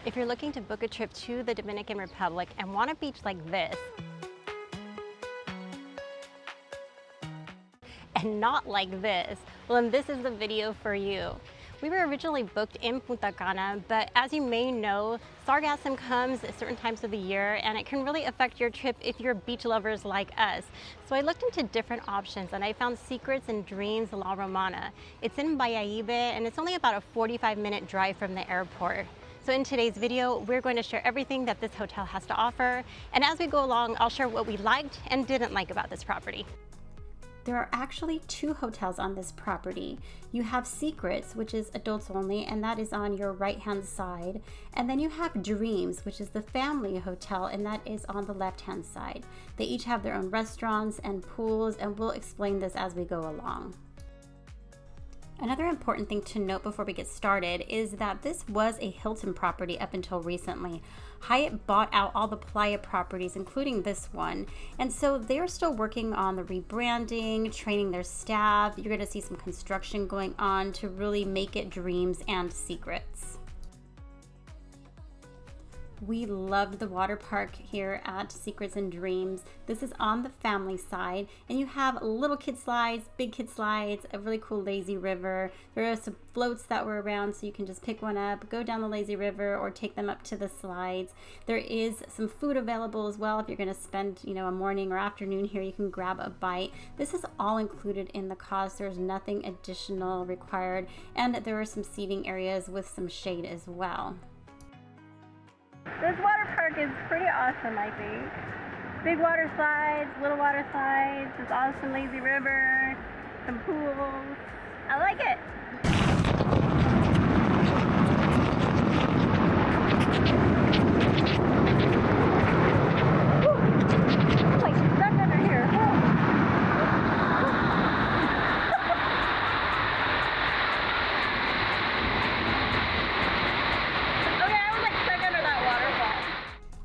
If you're looking to book a trip to the Dominican Republic and want a beach like this, and not like this, well then this is the video for you. We were originally booked in Punta Cana, but as you may know, sargassum comes at certain times of the year and it can really affect your trip if you're beach lovers like us. So I looked into different options and I found Secrets and Dreams La Romana. It's in Bayahibe and it's only about a 45-minute drive from the airport. So in today's video, we're going to share everything that this hotel has to offer. And as we go along, I'll share what we liked and didn't like about this property. There are actually two hotels on this property. You have Secrets, which is adults only, and that is on your right-hand side. And then you have Dreams, which is the family hotel, and that is on the left-hand side. They each have their own restaurants and pools, and we'll explain this as we go along. Another important thing to note before we get started is that this was a Hilton property up until recently. Hyatt bought out all the Playa properties, including this one, and so they're still working on the rebranding, training their staff. You're going to see some construction going on to really make it Dreams and Secrets. We loved the water park here at Secrets and Dreams. This is on the family side, and you have little kid slides, big kid slides, a really cool lazy river. There are some floats that were around, so you can just pick one up, go down the lazy river, or take them up to the slides. There is some food available as well. If you're going to spend, a morning or afternoon here, you can grab a bite. This is all included in the cost. There's nothing additional required, and there are some seating areas with some shade as well. This water park is pretty awesome, I think. Big water slides, little water slides, this awesome lazy river, some pools. I like it. Woo! I'm like stuck under here.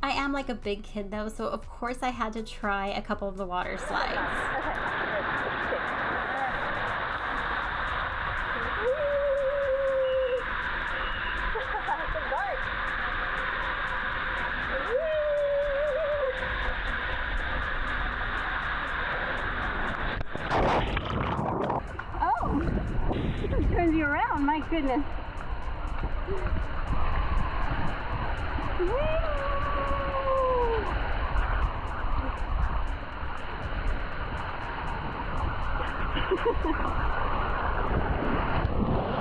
I am like a big kid though, so of course I had to try a couple of the water slides. Oh, it turns you around, my goodness.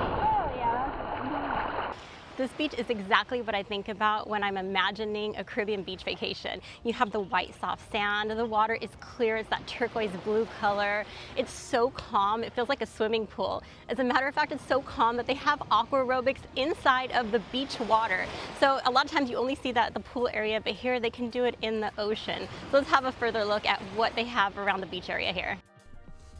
Oh, yeah. This beach is exactly what I think about when I'm imagining a Caribbean beach vacation. You have the white soft sand, the water is clear, it's that turquoise blue color. It's so calm, it feels like a swimming pool. As a matter of fact, it's so calm that they have aqua aerobics inside of the beach water. So a lot of times you only see that at the pool area, but here they can do it in the ocean. So let's have a further look at what they have around the beach area here.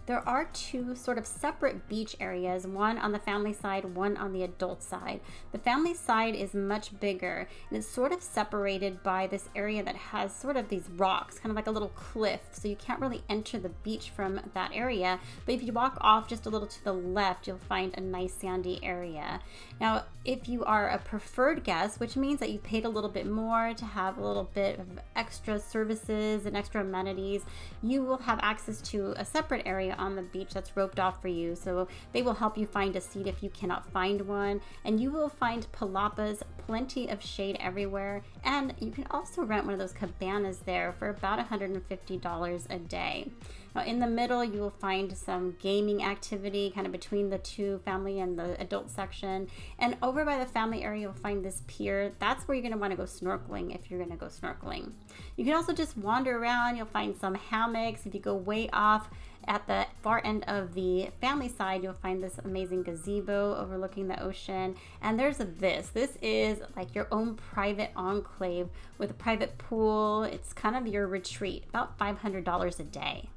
There are two sort of separate beach areas, one on the family side, one on the adult side. The family side is much bigger and it's sort of separated by this area that has sort of these rocks, kind of like a little cliff, so you can't really enter the beach from that area. But if you walk off just a little to the left, you'll find a nice sandy area. Now, if you are a preferred guest, which means that you paid a little bit more to have a little bit of extra services and extra amenities, you will have access to a separate area on the beach that's roped off for you. So they will help you find a seat if you cannot find one, and you will find palapas, plenty of shade everywhere, and you can also rent one of those cabanas there for about $150 a day. Now in the middle you will find some gaming activity kind of between the two, family and the adult section, and over by the family area you'll find this pier. That's where you're going to want to go snorkeling if you're going to go snorkeling. You can also just wander around. You'll find some hammocks. If you go way off at the far end of the family side, you'll find this amazing gazebo overlooking the ocean. And there's this is like your own private enclave with a private pool. It's kind of your retreat, about $500 a day.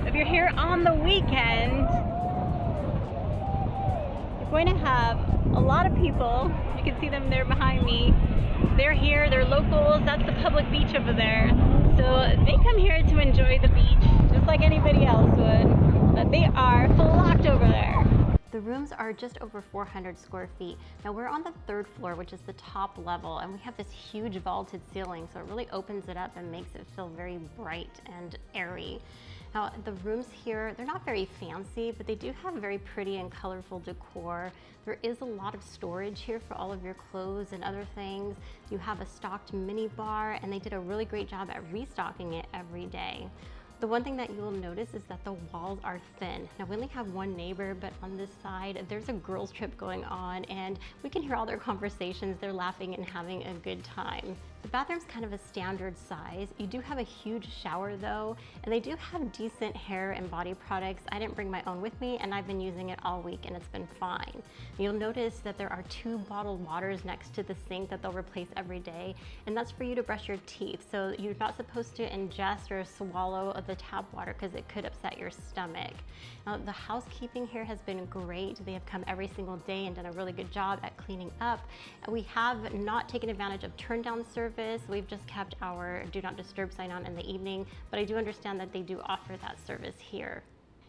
If you're here on the weekend, you're going to have a lot of people. You can see them there behind me. They're here, they're locals. That's the public beach over there. So they come here to enjoy the beach just like anybody else would, but they are flocked over there. The The rooms are just over 400 square feet. Now we're on the 3rd floor, which is the top level, and we have this huge vaulted ceiling, so it really opens it up and makes it feel very bright and airy. Now the rooms here, they're not very fancy, but they do have very pretty and colorful decor. There is a lot of storage here for all of your clothes and other things. You have a stocked mini bar, and they did a really great job at restocking it every day. The one thing that you will notice is that the walls are thin. Now we only have one neighbor, but on this side, there's a girls trip going on and we can hear all their conversations. They're laughing and having a good time. The bathroom's kind of a standard size. You do have a huge shower though, and they do have decent hair and body products. I didn't bring my own with me and I've been using it all week and it's been fine. You'll notice that there are 2 bottled waters next to the sink that they'll replace every day, and that's for you to brush your teeth. So you're not supposed to ingest or swallow the tap water because it could upset your stomach. Now the housekeeping here has been great. They have come every single day and done a really good job at cleaning up. We have not taken advantage of turn down service. We've just kept our do not disturb sign on in the evening, but I do understand that they do offer that service here.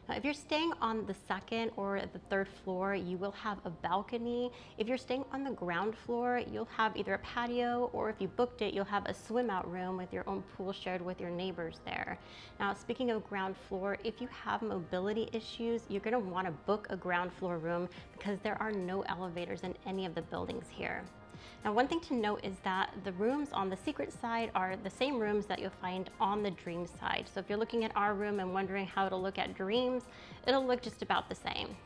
Now, if you're staying on the 2nd or the 3rd floor, you will have a balcony. If you're staying on the ground floor, you'll have either a patio, or if you booked it, you'll have a swim out room with your own pool shared with your neighbors there. Now, speaking of ground floor, if you have mobility issues, you're gonna wanna book a ground floor room because there are no elevators in any of the buildings here. Now, one thing to note is that the rooms on the secret side are the same rooms that you'll find on the dream side. So if you're looking at our room and wondering how it'll look at dreams, it'll look just about the same.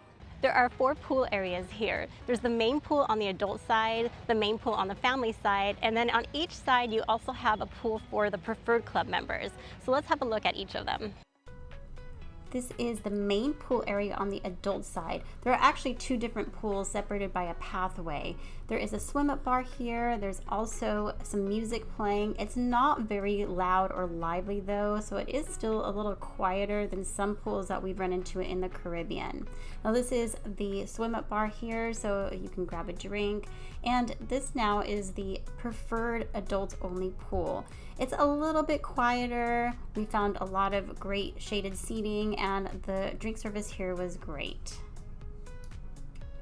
There are 4 pool areas here. There's the main pool on the adult side, the main pool on the family side, and then on each side you also have a pool for the preferred club members. So let's have a look at each of them. This is the main pool area on the adult side. There are actually 2 different pools separated by a pathway. There is a swim-up bar here. There's also some music playing. It's not very loud or lively though, so it is still a little quieter than some pools that we've run into in the Caribbean. Now this is the swim-up bar here, so you can grab a drink. And this now is the preferred adult-only pool. It's a little bit quieter. We found a lot of great shaded seating and the drink service here was great.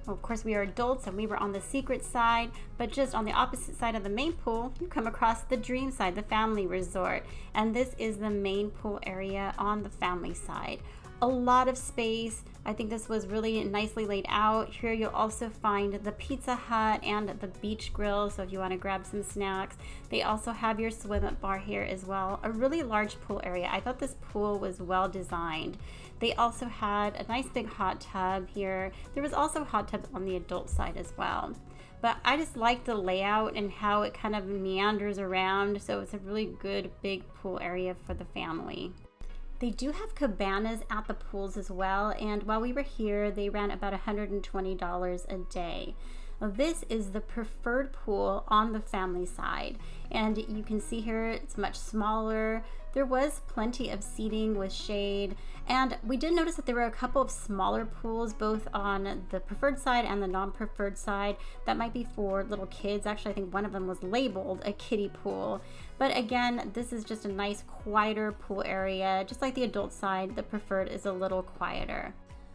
Well, of course, we are adults and we were on the secret side, but just on the opposite side of the main pool, you come across the dream side, the family resort. And this is the main pool area on the family side. A lot of space. I think this was really nicely laid out. Here you'll also find the Pizza Hut and the beach grill, so if you want to grab some snacks. They also have your swim-up bar here as well. A really large pool area. I thought this pool was well designed. They also had a nice big hot tub here. There was also hot tubs on the adult side as well. But I just like the layout and how it kind of meanders around, so it's a really good big pool area for the family. They do have cabanas at the pools as well, and while we were here, they ran about $120 a day. Now, this is the preferred pool on the family side, and you can see here it's much smaller. There was plenty of seating with shade, and we did notice that there were a couple of smaller pools both on the preferred side and the non-preferred side that might be for little kids. Actually, I think one of them was labeled a kiddie pool. But again, this is just a nice quieter pool area. Just like the adult side, the preferred is a little quieter.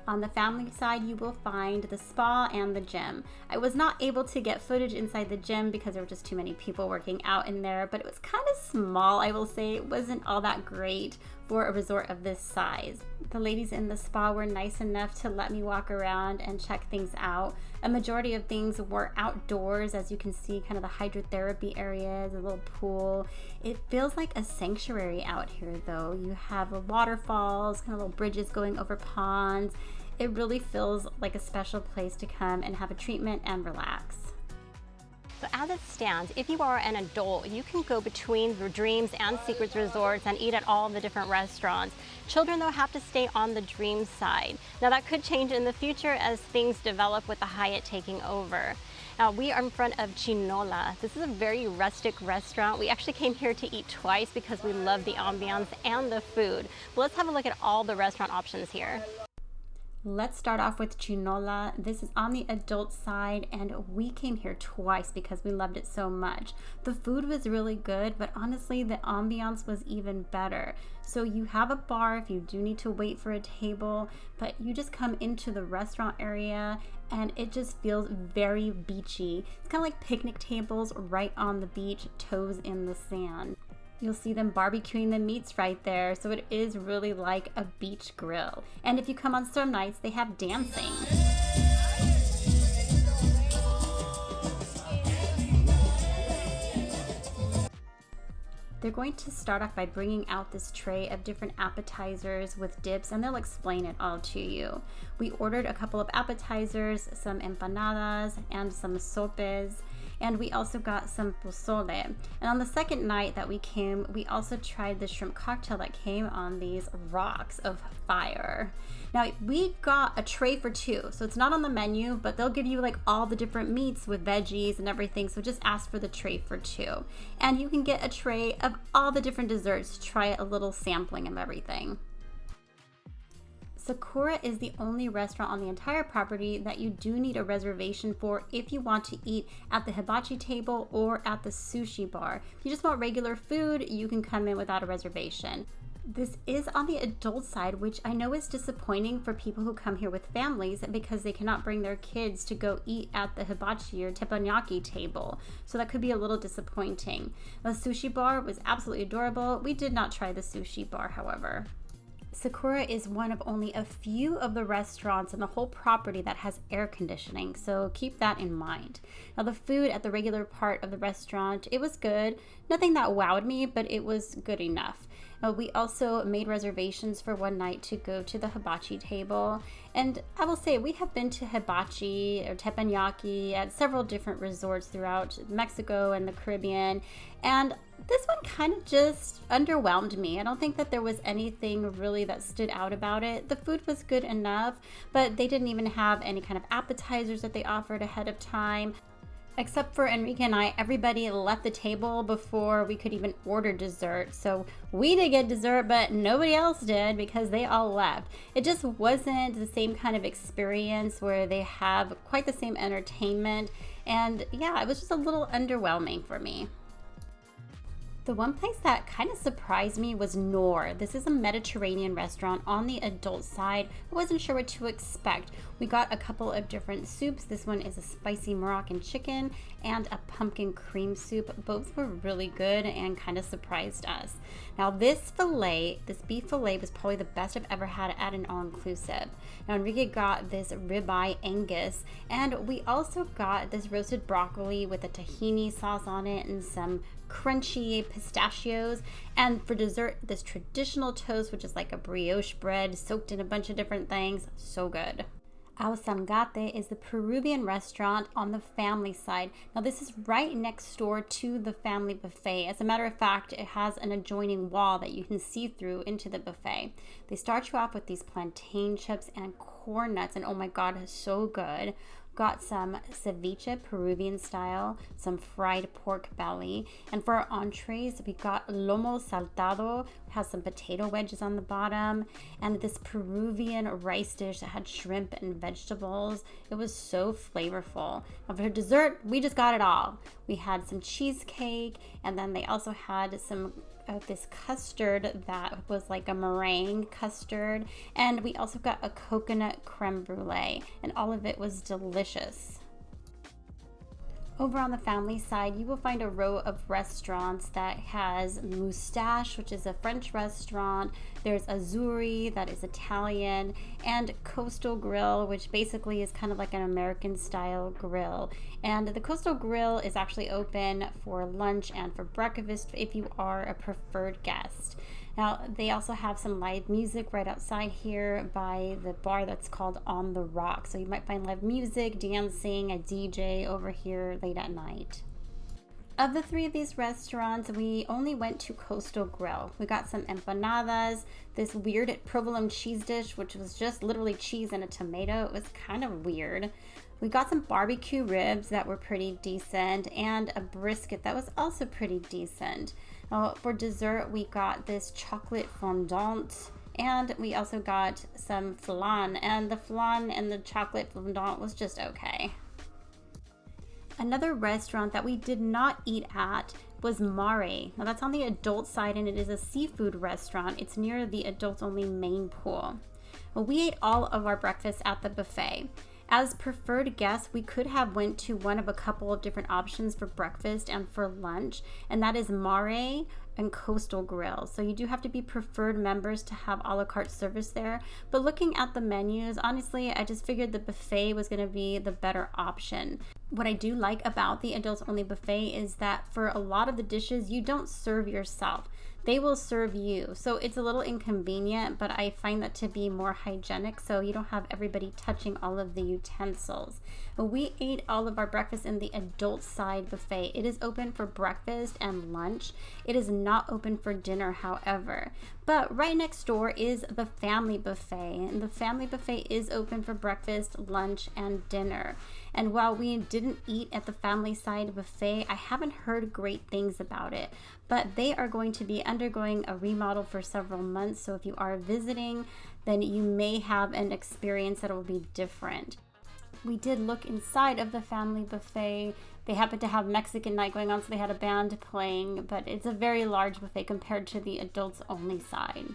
On the family side, you will find the spa and the gym. I was not able to get footage inside the gym because there were just too many people working out in there, but it was kind of small, I will say. It wasn't all that great for a resort of this size. The ladies in the spa were nice enough to let me walk around and check things out. A majority of things were outdoors, as you can see, kind of the hydrotherapy areas, a little pool. It feels like a sanctuary out here though. You have waterfalls, kind of little bridges going over ponds. It really feels like a special place to come and have a treatment and relax. So as it stands, if you are an adult, you can go between the Dreams and Secrets resorts and eat at all the different restaurants. Children, though, have to stay on the Dreams side. Now that could change in the future as things develop with the Hyatt taking over. Now we are in front of Chinola. This is a very rustic restaurant. We actually came here to eat twice because we love the ambiance and the food. But let's have a look at all the restaurant options here. Let's start off with Chinola. This is on the adult side, and we came here twice because we loved it so much. The food was really good, but honestly, the ambiance was even better. So you have a bar if you do need to wait for a table, but you just come into the restaurant area and it just feels very beachy. It's kind of like picnic tables right on the beach, toes in the sand. You'll see them barbecuing the meats right there, so it is really like a beach grill. And if you come on some nights, they have dancing. They're going to start off by bringing out this tray of different appetizers with dips, and they'll explain it all to you. We ordered a couple of appetizers, some empanadas, and some sopes. And we also got some pozole. And on the second night that we came, we also tried the shrimp cocktail that came on these rocks of fire. Now, we got a tray for two, so it's not on the menu, but they'll give you like all the different meats with veggies and everything, so just ask for the tray for two. And you can get a tray of all the different desserts, try a little sampling of everything. Sakura is the only restaurant on the entire property that you do need a reservation for if you want to eat at the hibachi table or at the sushi bar. If you just want regular food, you can come in without a reservation. This is on the adult side, which I know is disappointing for people who come here with families because they cannot bring their kids to go eat at the hibachi or teppanyaki table. So that could be a little disappointing. The sushi bar was absolutely adorable. We did not try the sushi bar, however. Sakura is one of only a few of the restaurants in the whole property that has air conditioning, so keep that in mind. Now, the food at the regular part of the restaurant, it was good. Nothing that wowed me, but it was good enough. We also made reservations for one night to go to the hibachi table. And I will say, we have been to hibachi or teppanyaki at several different resorts throughout Mexico and the Caribbean. And this one kind of just underwhelmed me. I don't think that there was anything really that stood out about it. The food was good enough, but they didn't even have any kind of appetizers that they offered ahead of time. Except for Enrique and I, everybody left the table before we could even order dessert. So we did get dessert, but nobody else did because they all left. It just wasn't the same kind of experience where they have quite the same entertainment. And yeah, it was just a little underwhelming for me. The one place that kind of surprised me was Noor. This is a Mediterranean restaurant on the adult side. I wasn't sure what to expect. We got a couple of different soups. This one is a spicy Moroccan chicken and a pumpkin cream soup. Both were really good and kind of surprised us. Now this beef fillet was probably the best I've ever had at an all-inclusive. Now Enrique got this ribeye Angus, and we also got this roasted broccoli with a tahini sauce on it and some crunchy pistachios. And for dessert, this traditional toast, which is like a brioche bread soaked in a bunch of different things. So good. Al Sangate is the Peruvian restaurant on the family side. Now this is right next door to the family buffet. As a matter of fact, it has an adjoining wall that you can see through into the buffet. They start you off with these plantain chips and corn nuts, and oh my god, it's so good. Got some ceviche, Peruvian style, some fried pork belly, and for our entrees, we got lomo saltado, has some potato wedges on the bottom, and this Peruvian rice dish that had shrimp and vegetables. It was so flavorful. Now for dessert, we just got it all. We had some cheesecake, and then they also had some this custard that was like a meringue custard, and we also got a coconut creme brulee, and all of it was delicious. Over on the family side, you will find a row of restaurants that has Moustache, which is a French restaurant. There's Azzurri, that is Italian, and Coastal Grill, which basically is kind of like an American style grill. And the Coastal Grill is actually open for lunch and for breakfast if you are a preferred guest. Now, they also have some live music right outside here by the bar that's called On the Rock. So you might find live music, dancing, a DJ over here late at night. Of the three of these restaurants, we only went to Coastal Grill. We got some empanadas, this weird provolone cheese dish, which was just literally cheese and a tomato. It was kind of weird. We got some barbecue ribs that were pretty decent, and a brisket that was also pretty decent. For dessert, we got this chocolate fondant And we also got some flan, and the flan and the chocolate fondant was just okay. Another restaurant that we did not eat at was Mare. Now that's on the adult side and it is a seafood restaurant. It's near the adults only main pool. Well, we ate all of our breakfast at the buffet. As preferred guests, we could have went to one of a couple of different options for breakfast and for lunch, and that is Mare and Coastal Grill. So you do have to be preferred members to have a la carte service there. But looking at the menus, honestly, I just figured the buffet was going to be the better option. What I do like about the adults only buffet is that for a lot of the dishes, you don't serve yourself. They will serve you. So it's a little inconvenient, but I find that to be more hygienic so you don't have everybody touching all of the utensils. We ate all of our breakfast in the adult side buffet. It is open for breakfast and lunch. It is not open for dinner, however. But right next door is the family buffet, and the family buffet is open for breakfast, lunch, and dinner. And while we didn't eat at the family side buffet, I haven't heard great things about it. But they are going to be undergoing a remodel for several months, so if you are visiting, then you may have an experience that will be different. We did look inside of the family buffet. They happened to have Mexican night going on, so they had a band playing, but it's a very large buffet compared to the adults only side.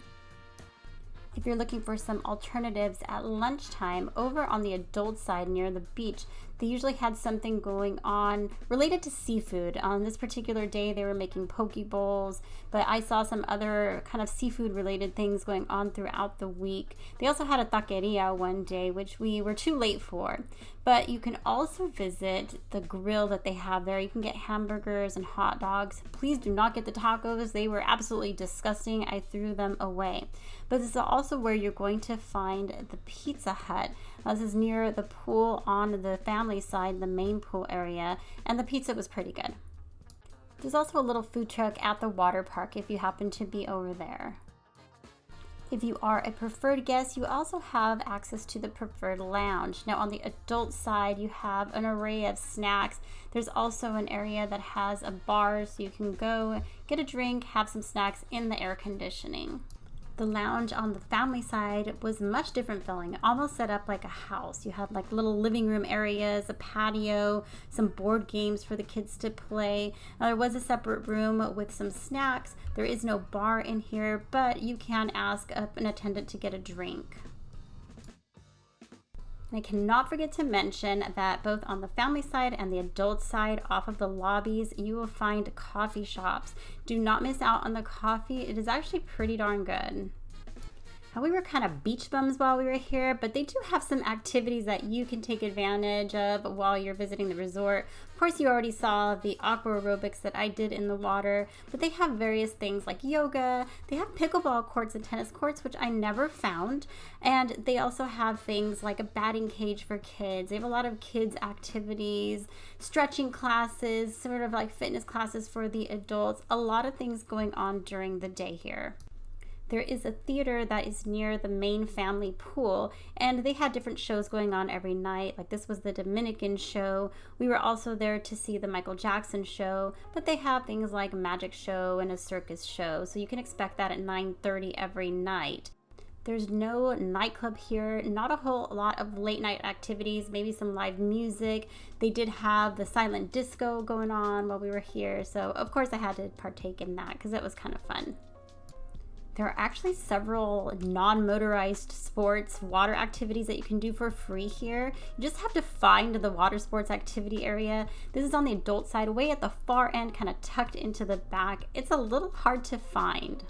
If you're looking for some alternatives at lunchtime, over on the adult side near the beach, they usually had something going on related to seafood. On this particular day, they were making poke bowls, but I saw some other kind of seafood related things going on throughout the week. They also had a taqueria one day, which we were too late for. But you can also visit the grill that they have there. You can get hamburgers and hot dogs. Please do not get the tacos. They were absolutely disgusting. I threw them away. But this is also where you're going to find the Pizza Hut. This is near the pool on the family side, the main pool area, and the pizza was pretty good. There's also a little food truck at the water park if you happen to be over there. If you are a preferred guest, you also have access to the preferred lounge. Now on the adult side, you have an array of snacks. There's also an area that has a bar, so you can go get a drink, have some snacks in the air conditioning. The lounge on the family side was much different feeling, almost set up like a house. You had like little living room areas, a patio, some board games for the kids to play. Now, there was a separate room with some snacks. There is no bar in here, but you can ask an attendant to get a drink. And I cannot forget to mention that both on the family side and the adult side, off of the lobbies, you will find coffee shops. Do not miss out on the coffee. It is actually pretty darn good. Now, we were kind of beach bums while we were here, but they do have some activities that you can take advantage of while you're visiting the resort. Of course, you already saw the aqua aerobics that I did in the water, but they have various things like yoga. They have pickleball courts and tennis courts, which I never found. And they also have things like a batting cage for kids. They have a lot of kids activities, stretching classes, sort of like fitness classes for the adults. A lot of things going on during the day here. There is a theater that is near the main family pool, and they had different shows going on every night. Like this was the Dominican show. We were also there to see the Michael Jackson show, but they have things like a magic show and a circus show, so you can expect that at 9:30 every night. There's no nightclub here, not a whole lot of late night activities, maybe some live music. They did have the silent disco going on while we were here, so of course I had to partake in that because it was kind of fun. There are actually several non-motorized sports water activities that you can do for free here. You just have to find the water sports activity area. This is on the adult side, way at the far end, kind of tucked into the back. It's a little hard to find.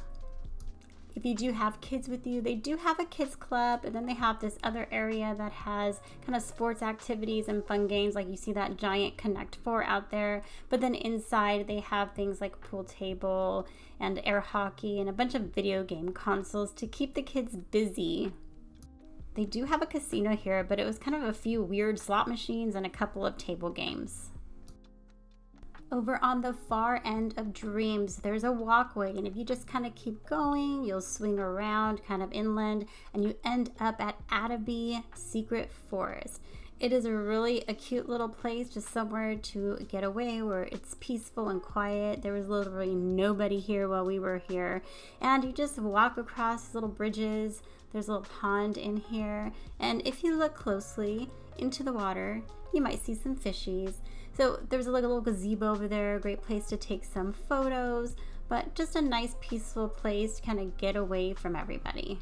If you do have kids with you, they do have a kids club, and then they have this other area that has kind of sports activities and fun games, like you see that giant Connect 4 out there. But then inside they have things like pool table and air hockey and a bunch of video game consoles to keep the kids busy. They do have a casino here, but it was kind of a few weird slot machines and a couple of table games. Over on the far end of Dreams, there's a walkway, and if you just kind of keep going, you'll swing around kind of inland, and you end up at Attaby Secret Forest. It is a cute little place, just somewhere to get away where it's peaceful and quiet. There was literally nobody here while we were here. And you just walk across little bridges. There's a little pond in here. And if you look closely into the water, you might see some fishies. So there's like a little gazebo over there, a great place to take some photos, but just a nice peaceful place to kind of get away from everybody.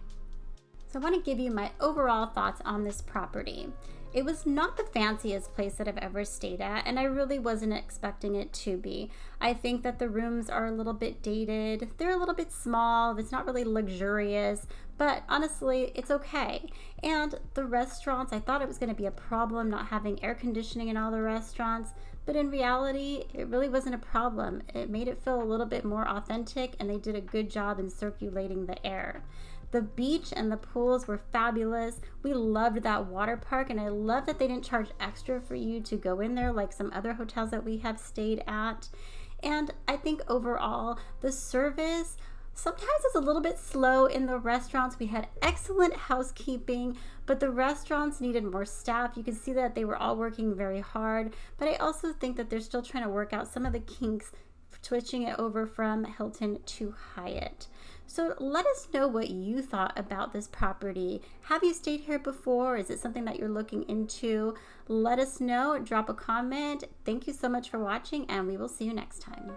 So I want to give you my overall thoughts on this property. It was not the fanciest place that I've ever stayed at, and I really wasn't expecting it to be. I think that the rooms are a little bit dated. They're a little bit small. It's not really luxurious, but honestly, it's okay. And the restaurants, I thought it was going to be a problem not having air conditioning in all the restaurants, but in reality, it really wasn't a problem. It made it feel a little bit more authentic, and they did a good job in circulating the air. The beach and the pools were fabulous. We loved that water park, and I love that they didn't charge extra for you to go in there like some other hotels that we have stayed at. And I think overall, the service sometimes is a little bit slow in the restaurants. We had excellent housekeeping, but the restaurants needed more staff. You can see that they were all working very hard, but I also think that they're still trying to work out some of the kinks switching it over from Hilton to Hyatt. So let us know what you thought about this property. Have you stayed here before? Is it something that you're looking into? Let us know. Drop a comment. Thank you so much for watching, and we will see you next time.